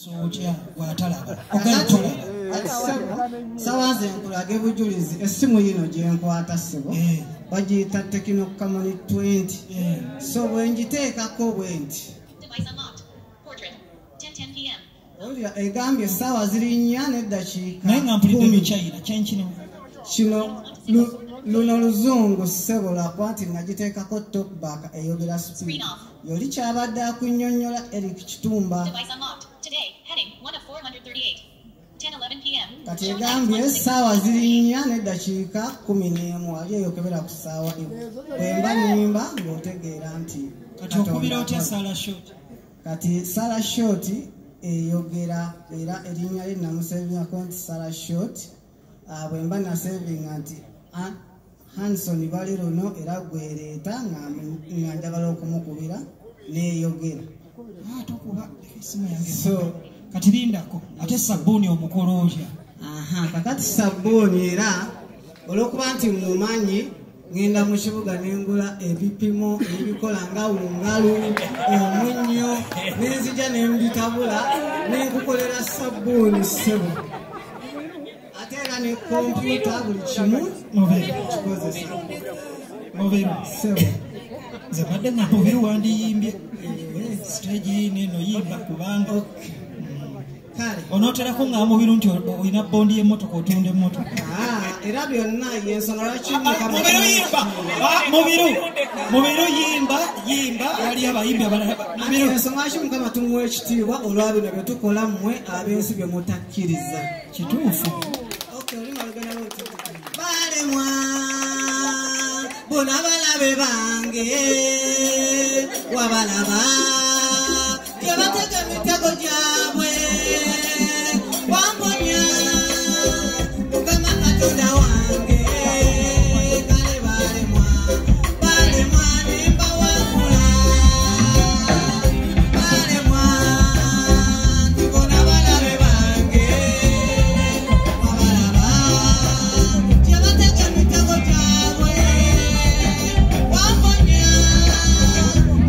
soja watalaba sawaze nkulage bujulizi esimu yino gye nkwata ssebo bagiyita Tecno Camon 20 so bwe ngiteekako bwe nti olya egambye essaawa ziri 4 n'eddakiika naye nga mpulidde lukyayira kyenkino kino luno luzungu ssebo lwakuba nti nagiteekako talkback eyogera speed yoli kyabadde akunnyonnyola Eric Kitumba kati egambye essaawa ziri 4 n'eddakiika 11 ali eyokebera ku ssaawa bwemba nimba ng'otegeera nti kati okubira otya Sarah Short kati Sarah Short eyogera era erinnya lye namusevingako nti Sarah Short bwemba nasevinga nti Hanson bali luno era gwereeta nga njagala okumukubira neeyogera tokuba esimu yange so kati lindako ate sabbuuni omukolo otya kakati sabbuuni era olw'okuba nti mumanyi ngenda mu kibuga nengula ebipimo ebikola nga wungalu omunnyo nenzija nembitabula nenkukolera sabbuuni ssebo ate era ne kompyuta buli kimu kikozesa mubiru ssebo nze badde nga mubiru wandiyimbye stage neno yimba kubanga kale onooterako nga mubiru nti olina bondi y'emmotoka otunda emmotoka era byonna yensonga lwaki mubiru yimba mubiru yimba wali abayimbi abalala ensonga lwaki mukama tumuwa ekitiibwa olwa bino bye tukola mmwe abensi bye mutakkiriza kituufu balemwa bona balabe bange wabalaba tebatega emitego gyabwe wamponya mukama katonda wange kale balemwa nembawakula balemwa tibona balabe bange wabalaba tebatega emitego gyabwe wamponya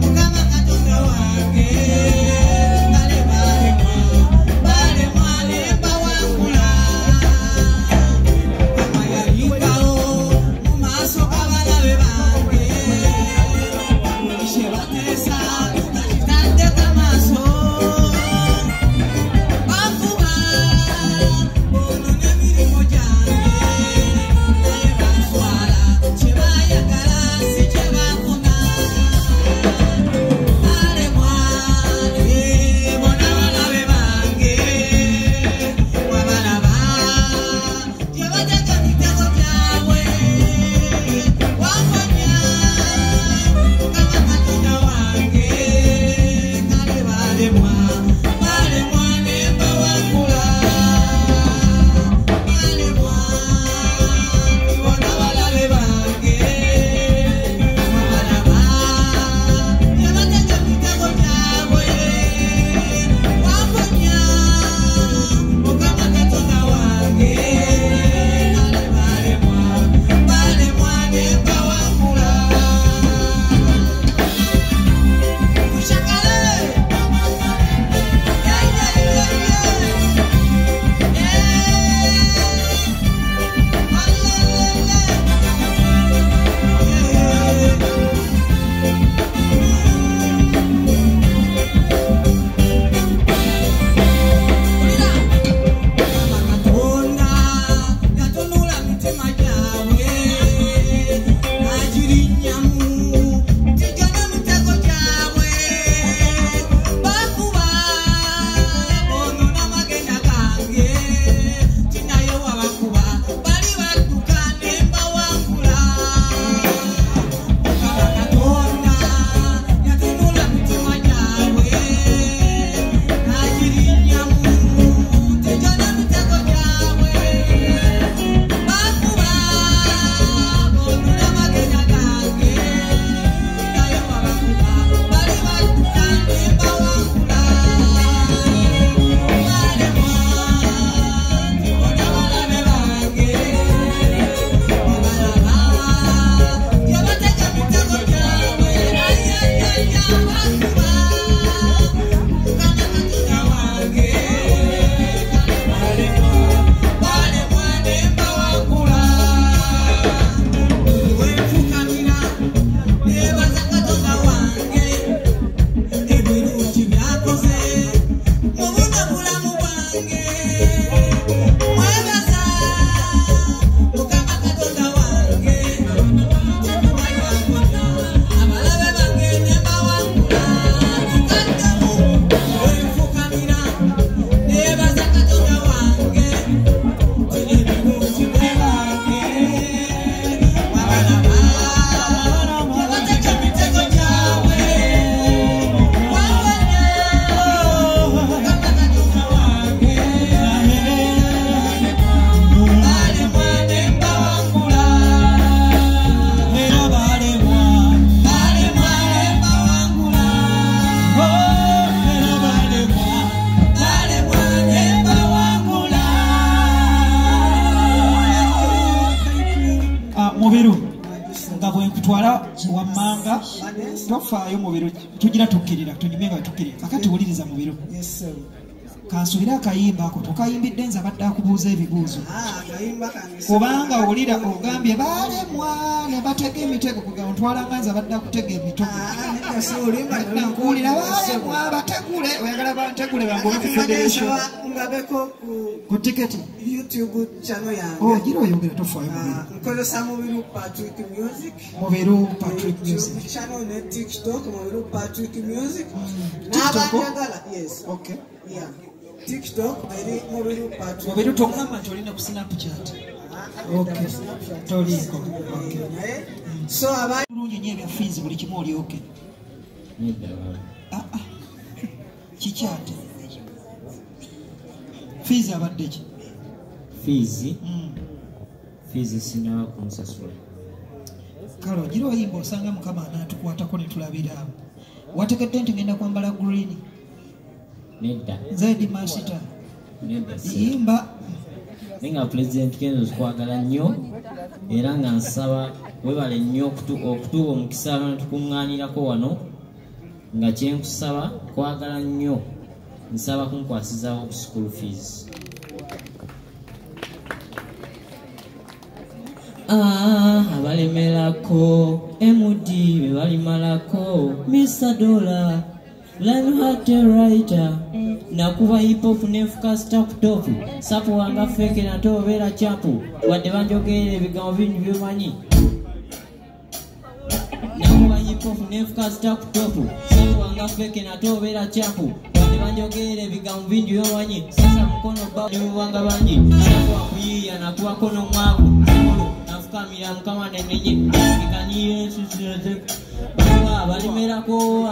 mukama katonda wange tutwala wammanga tofaayo mu biro tugira tukkirira tunyume nga tukkirira kakati wuliriza mu biro kansubire akayimba ako tokayimbidde nze abadde akubuuza ebibuuzo kubanga owulira ogambye baalemwa ne batega emitego kugamba ntwalanga nze abadde akutega emitego nkuwulira baalemwa bategule oyagala bantegule bangobe ku federation ku tiketi gira oyogera tofaayo nkozesa Mubiru Patrick Music Mubiru Patrick Music channel ne TikTok Mubiru Patrick Music yes okay yeah TikTok eri Mubiru Patrick Mubiru tokamba nti olina ku Snapchat okay toliko okay so abalungi nnyo ebya fees buli kimu oli okay kikyate fees abadde ki fees sina kumusasula kale ogira oyimba osanga mukama anatukwatako ne tulabira awo wategedde nti ngenda kwambala green nedda zaidi masita nedda yimba ninga president Kenzo kwagala nnyo era nga nsaba webale nnyo okutuwa omukisa abantu tukuŋŋaanirako wano nga kyenkusaba kwagala nnyo nsaba kunkwasizaawo ku school fees abalemerako MD bebalimalako Mr. Dollar Lionheart writer nakuba hip hop nefuka stop top sapo wanga feke na tobera chapu wadde banjogere ebigambo bingi byemanyi nakuba hip hop nefuka stop top sapo wanga feke na tobera chapu wadde banjogere ebigambo bingi byemanyi sasa mkono baba wanga bangi sapo akuyiya nakuba kono mwavu nafukamira mukama nenenye ikaniye sisireze balimerako